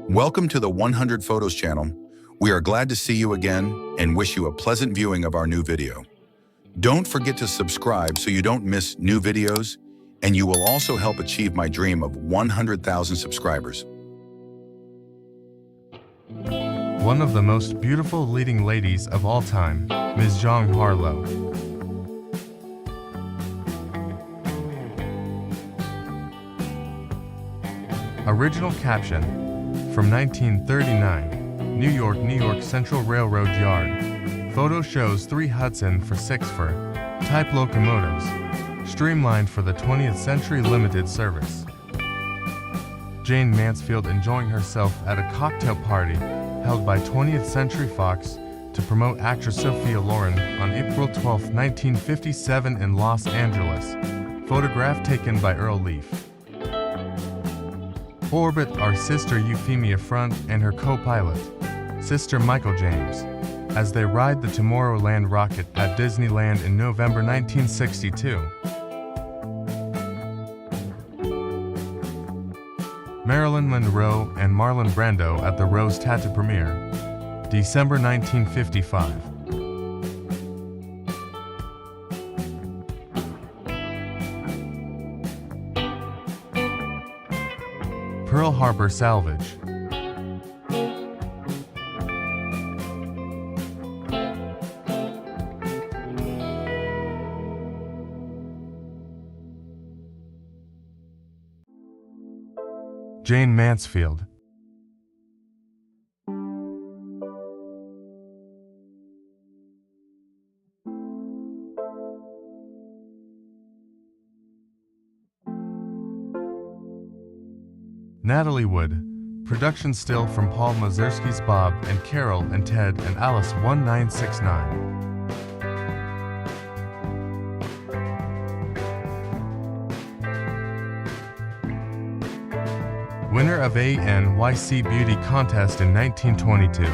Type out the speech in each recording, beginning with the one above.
Welcome to the 100 Photos channel. We are glad to see you again and wish you a pleasant viewing of our new video. Don't forget to subscribe so you don't miss new videos, and you will also help achieve my dream of 100,000 subscribers. One of the most beautiful leading ladies of all time, Ms. Jeong Harlow. Original caption, from 1939, New York Central Railroad Yard. Photo shows 3 Hudson for 6 type locomotives, streamlined for the 20th Century Limited service. Jane Mansfield enjoying herself at a cocktail party held by 20th Century Fox to promote actress Sophia Loren on April 12, 1957 in Los Angeles. Photograph taken by Earl Leaf. Orbit are Sister Euphemia Front and her co-pilot, Sister Michael James, as they ride the Tomorrowland rocket at Disneyland in November 1962. Marilyn Monroe and Marlon Brando at the Rose Tattoo premiere, December 1955. Pearl Harbor salvage. Jane Mansfield. Natalie Wood. Production still from Paul Mazursky's Bob and Carol and Ted and Alice 1969. Winner of a NYC Beauty Contest in 1922.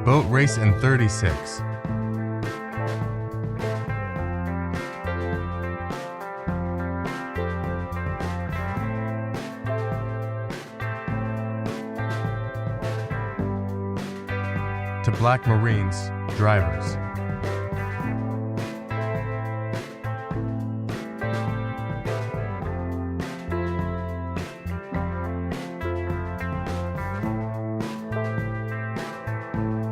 Boat race in 36. To Black Marines, drivers.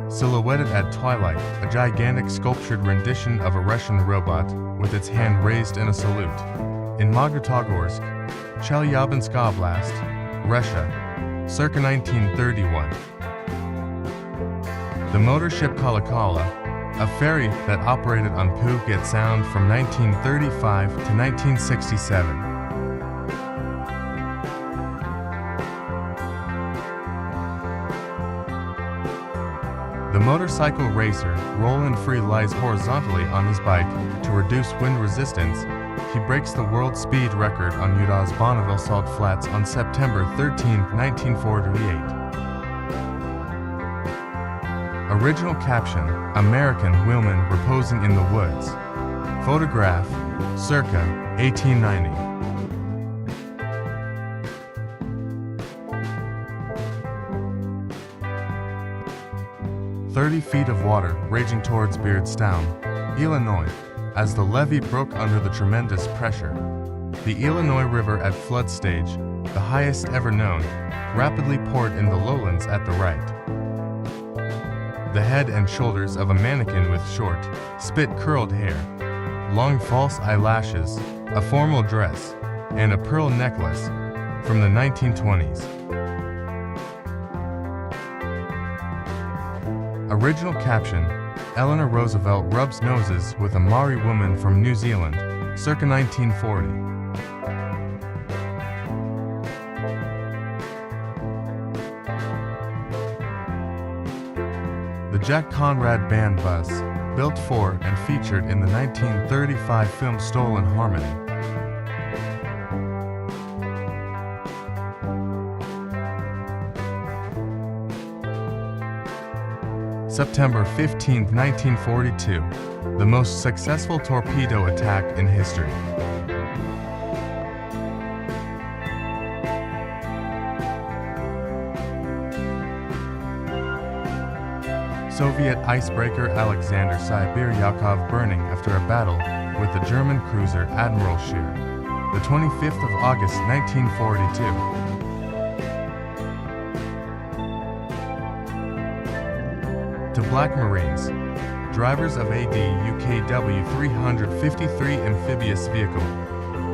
Silhouetted at twilight, a gigantic sculptured rendition of a Russian robot with its hand raised in a salute. In Magnitogorsk, Chelyabinsk Oblast, Russia, circa 1931. The motor ship Kalakala, a ferry that operated on Puget Sound from 1935 to 1967. The motorcycle racer, Roland Free, lies horizontally on his bike to reduce wind resistance. He breaks the world speed record on Utah's Bonneville Salt Flats on September 13, 1948. Original caption, American women reposing in the woods. Photograph, circa 1890. 30 feet of water raging towards Beardstown, Illinois, as the levee broke under the tremendous pressure. The Illinois River at flood stage, the highest ever known, rapidly poured in the lowlands at the right. The head and shoulders of a mannequin with short, spit-curled hair, long false eyelashes, a formal dress, and a pearl necklace from the 1920s. Original caption, Eleanor Roosevelt rubs noses with a Maori woman from New Zealand, circa 1940. The Jack Conrad Band bus, built for and featured in the 1935 film Stolen Harmony. September 15, 1942, the most successful torpedo attack in history. Soviet icebreaker Alexander Sibiryakov burning after a battle with the German cruiser Admiral Scheer, the 25th of August 1942. To Black Marines, drivers of AD UKW 353 amphibious vehicle,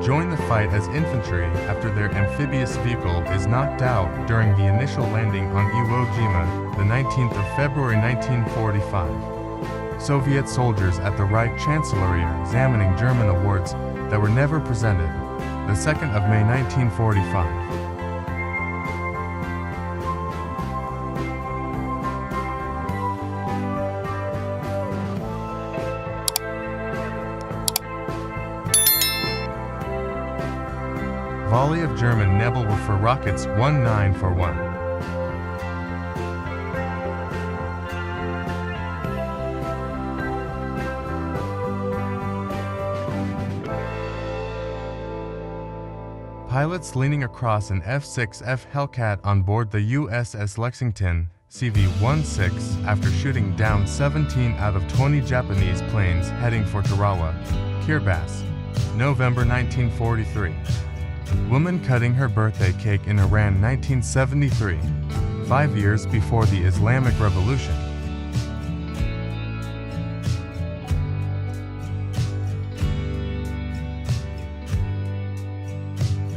join the fight as infantry after their amphibious vehicle is knocked out during the initial landing on Iwo Jima, the 19th of February 1945. Soviet soldiers at the Reich Chancellery are examining German awards that were never presented, the 2nd of May 1945. Volley of German Naval for rockets 1941. Pilots leaning across an F-6F Hellcat on board the USS Lexington, CV-16, after shooting down 17 out of 20 Japanese planes heading for Tarawa, Kiribati, November 1943. Woman cutting her birthday cake in Iran 1973, 5 years before the Islamic Revolution.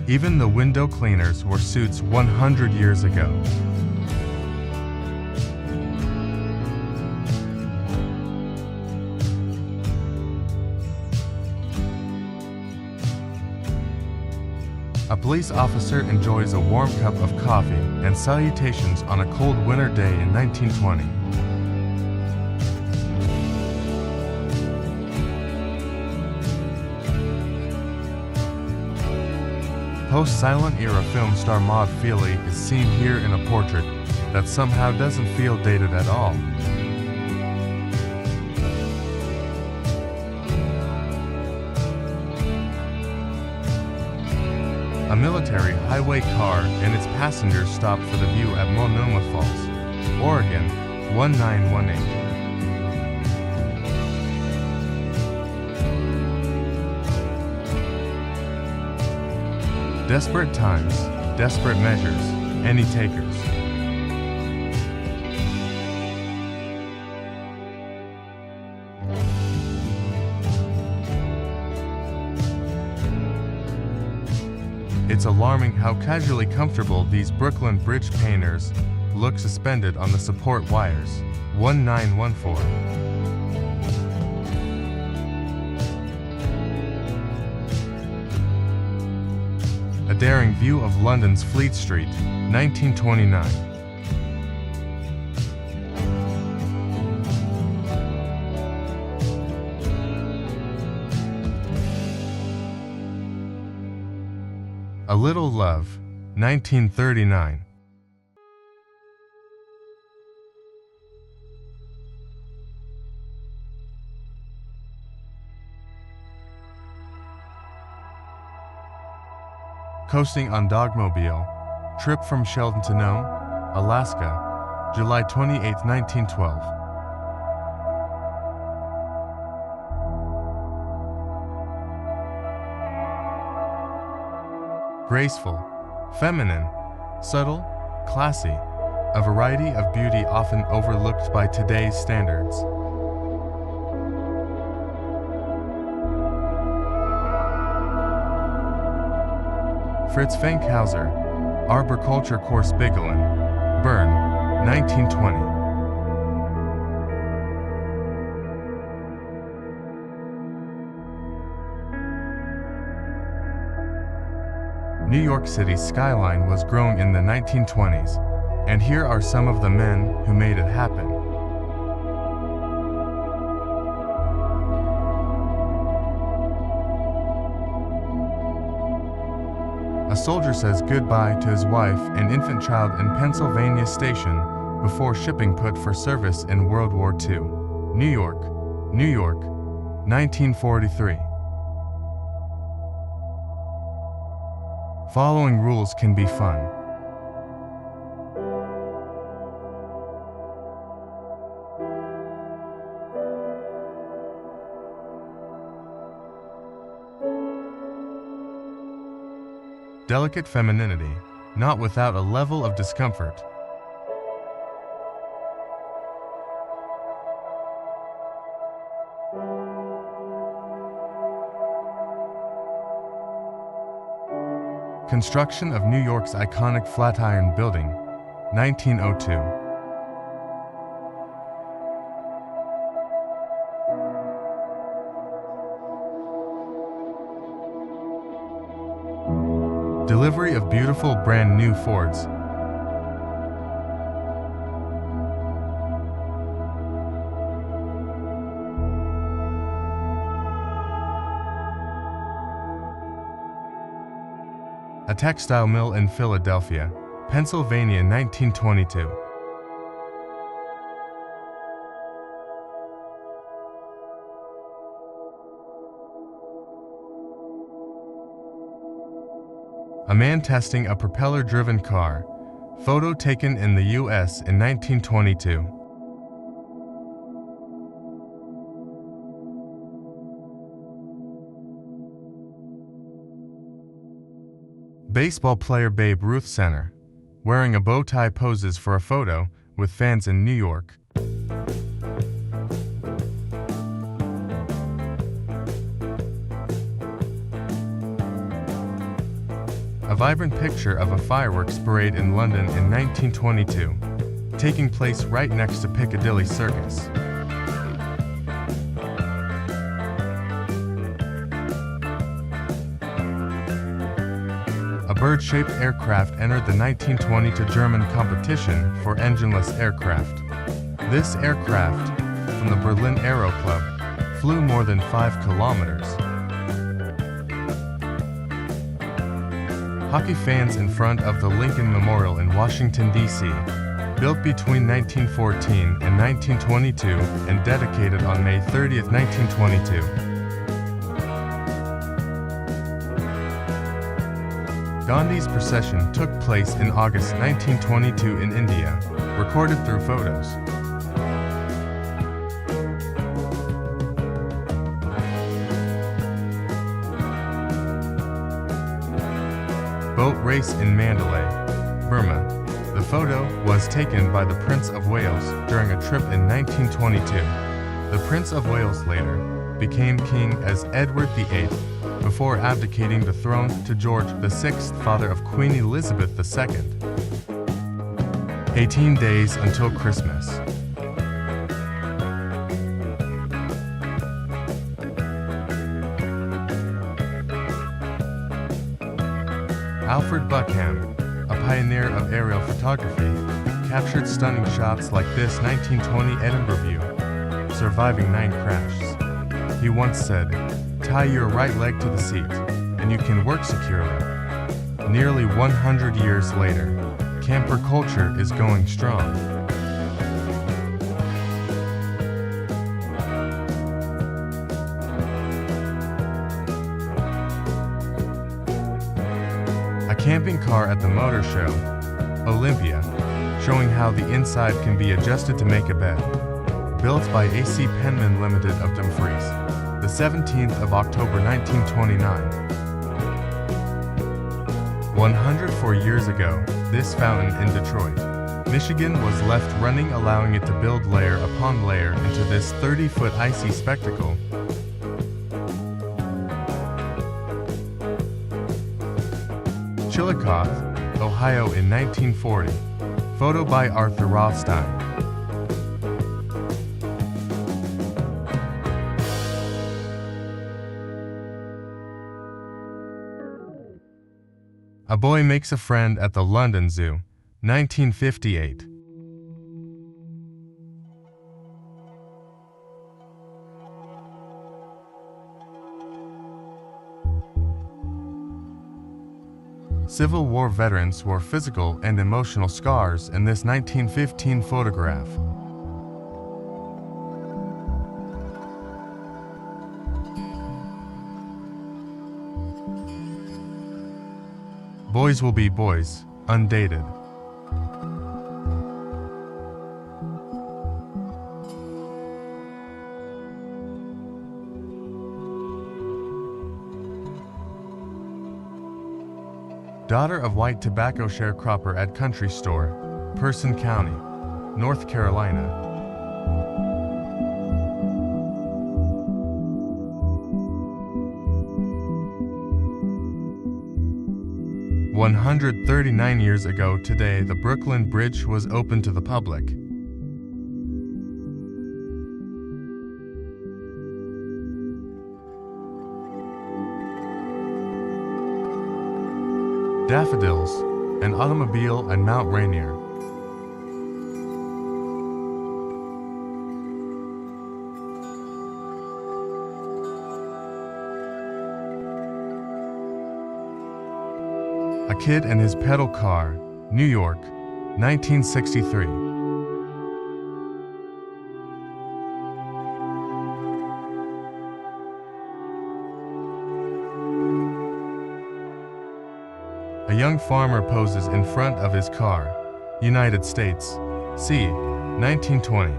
Even the window cleaners wore suits 100 years ago. A police officer enjoys a warm cup of coffee and salutations on a cold winter day in 1920. Post-silent era film star Maud Feely is seen here in a portrait that somehow doesn't feel dated at all. A military highway car and its passengers stop for the view at Monoma Falls, Oregon, 1918. Desperate times, desperate measures, any takers. It's alarming how casually comfortable these Brooklyn bridge painters look suspended on the support wires. 1914. A daring view of London's Fleet Street, 1929. A Little Love, 1939. Coasting on Dogmobile, trip from Sheldon to Nome, Alaska, July 28, 1912. Graceful, feminine, subtle, classy, a variety of beauty often overlooked by today's standards. Fritz Fankhauser, Arboriculture Course Bigelin, Bern, 1920. New York City's skyline was growing in the 1920s, and here are some of the men who made it happen. A soldier says goodbye to his wife and infant child in Pennsylvania Station, before shipping put for service in World War II. New York, New York, 1943. Following rules can be fun. Delicate femininity, not without a level of discomfort. Construction of New York's iconic Flatiron Building, 1902. Delivery of beautiful brand new Fords. A textile mill in Philadelphia, Pennsylvania, 1922. A man testing a propeller-driven car. Photo taken in the U.S. in 1922. Baseball player Babe Ruth Center, wearing a bow tie, poses for a photo with fans in New York. A vibrant picture of a fireworks parade in London in 1922, taking place right next to Piccadilly Circus. A bird-shaped aircraft entered the 1922 German competition for engineless aircraft. This aircraft, from the Berlin Aero Club, flew more than 5 kilometers. Hockey fans in front of the Lincoln Memorial in Washington, D.C., built between 1914 and 1922 and dedicated on May 30, 1922. Gandhi's procession took place in August 1922 in India, recorded through photos. Boat race in Mandalay, Burma. The photo was taken by the Prince of Wales during a trip in 1922. The Prince of Wales later became king as Edward VIII before abdicating the throne to George VI, father of Queen Elizabeth II. 18 days until Christmas. Alfred Buckham, a pioneer of aerial photography, captured stunning shots like this 1920 Edinburgh view, surviving 9 crashes. He once said, "Tie your right leg to the seat, and you can work securely." Nearly 100 years later, camper culture is going strong. A camping car at the motor show, Olympia, showing how the inside can be adjusted to make a bed. Built by A.C. Penman Limited of Dumfries, the 17th of October 1929. 104 years ago, this fountain in Detroit, Michigan was left running, allowing it to build layer upon layer into this 30-foot icy spectacle. Chillicothe, Ohio in 1940. Photo by Arthur Rothstein. A boy makes a friend at the London Zoo, 1958. Civil War veterans wore physical and emotional scars in this 1915 photograph. Boys will be boys, undated. Daughter of white tobacco sharecropper at country store, Person County, North Carolina. "139 years ago today, the Brooklyn Bridge was open to the public. Daffodils, an automobile at Mount Rainier. A Kid and His Pedal Car, New York, 1963. A young farmer poses in front of his car, United States, c. 1920.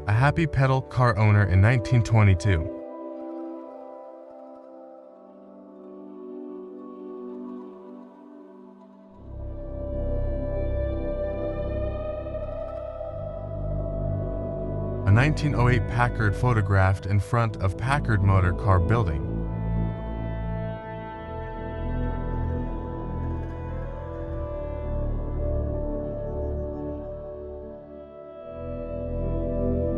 A happy pedal car owner in 1922. A 1908 Packard photographed in front of Packard Motor Car Building.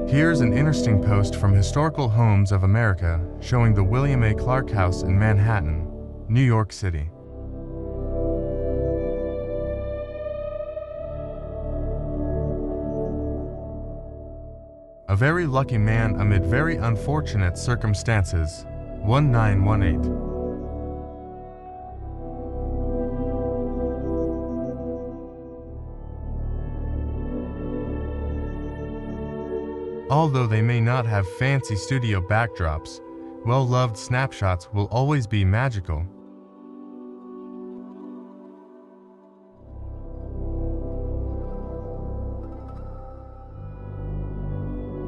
Here's an interesting post from Historical Homes of America showing the William A. Clark House in Manhattan, New York City. A very lucky man amid very unfortunate circumstances, 1918. Although they may not have fancy studio backdrops, well-loved snapshots will always be magical.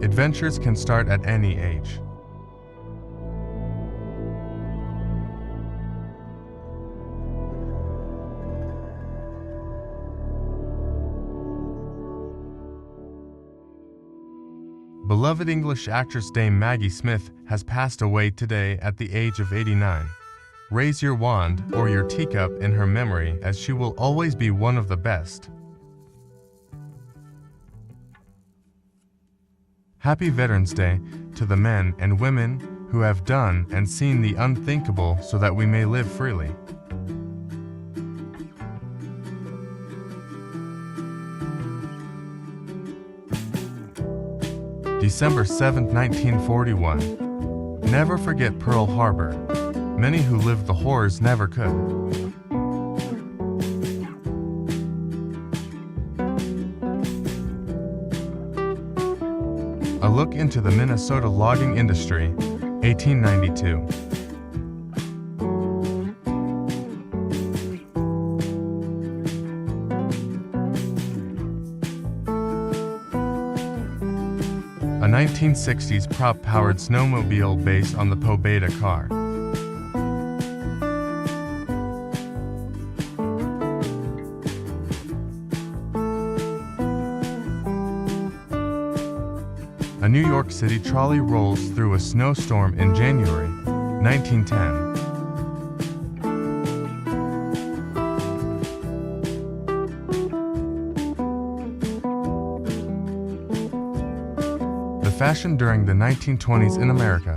Adventures can start at any age. Beloved English actress Dame Maggie Smith has passed away today at the age of 89. Raise your wand or your teacup in her memory, as she will always be one of the best. Happy Veterans Day to the men and women who have done and seen the unthinkable so that we may live freely. December 7, 1941. Never forget Pearl Harbor. Many who lived the horrors never could. A look into the Minnesota logging industry, 1892. A 1960s prop-powered snowmobile based on the Pobeda car. A New York City trolley rolls through a snowstorm in January, 1910. The fashion during the 1920s in America.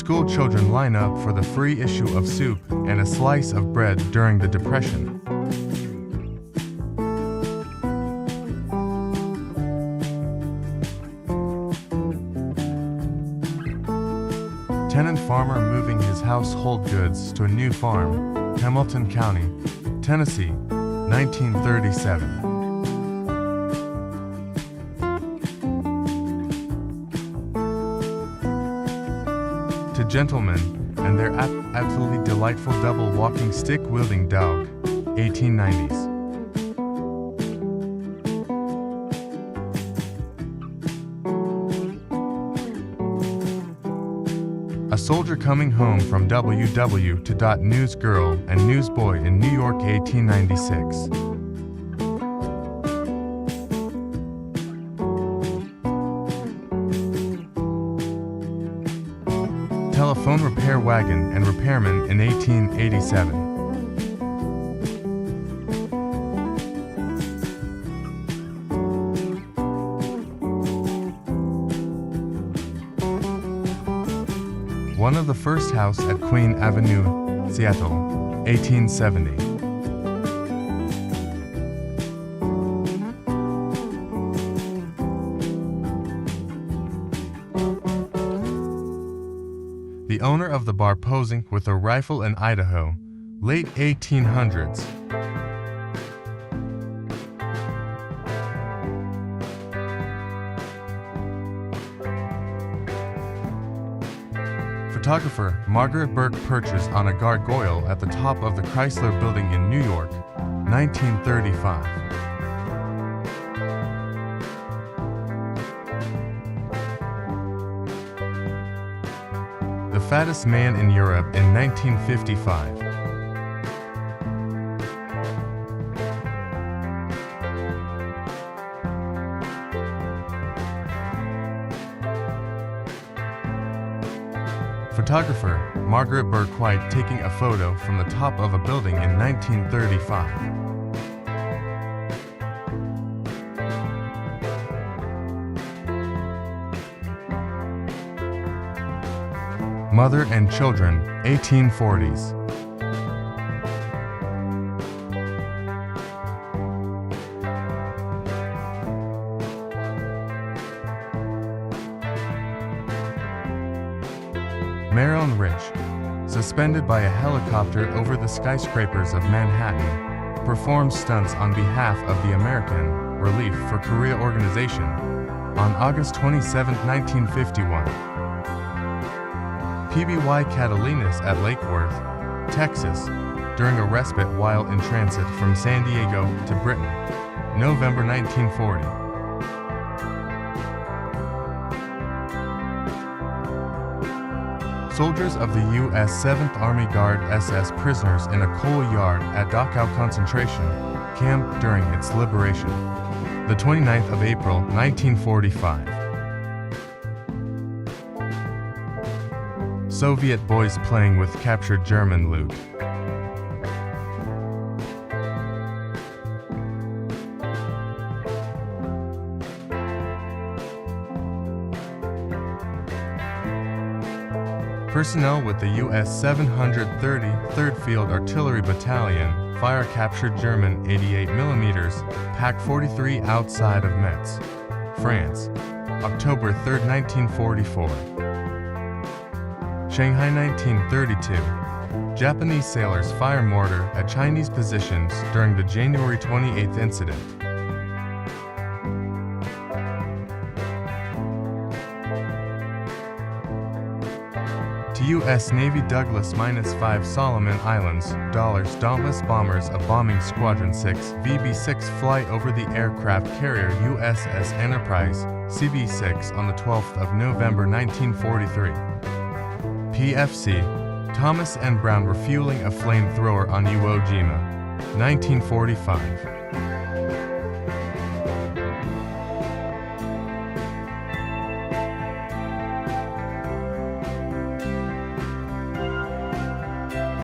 school children line up for the free issue of soup and a slice of bread during the Depression. Tenant farmer moving his household goods to a new farm, Hamilton County, Tennessee, 1937. To gentlemen and their absolutely delightful double walking stick wielding dog, 1890s. A soldier coming home from WW to News Girl and Newsboy in New York, 1896. Telephone repair wagon and repairman in 1887. One of the first house at Queen Avenue, Seattle, 1870. The owner of the bar posing with a rifle in Idaho, late 1800s. Photographer Margaret Burke perches on a gargoyle at the top of the Chrysler Building in New York, 1935. The fattest man in Europe in 1955. Photographer Margaret Burke White taking a photo from the top of a building in 1935. Mother and Children, 1840s. Marilyn Rich, suspended by a helicopter over the skyscrapers of Manhattan, performs stunts on behalf of the American Relief for Korea Organization on August 27, 1951. PBY Catalinas at Lake Worth, Texas, during a respite while in transit from San Diego to Britain, November 1940. Soldiers of the U.S. 7th Army Guard SS prisoners in a coal yard at Dachau concentration camp during its liberation, the 29th of April, 1945. Soviet boys playing with captured German loot. Personnel with the U.S. 733rd Field Artillery Battalion fire captured German 88mm Pak 43 outside of Metz, France, October 3, 1944. Shanghai 1932. Japanese sailors fire mortar at Chinese positions during the January 28th incident. To U.S. Navy Douglas-5 Solomon Islands, Dauntless bombers of Bombing Squadron 6 VB-6 fly over the aircraft carrier USS Enterprise, CB-6 on the 12th of November 1943. PFC, Thomas and Brown refueling a flamethrower on Iwo Jima, 1945.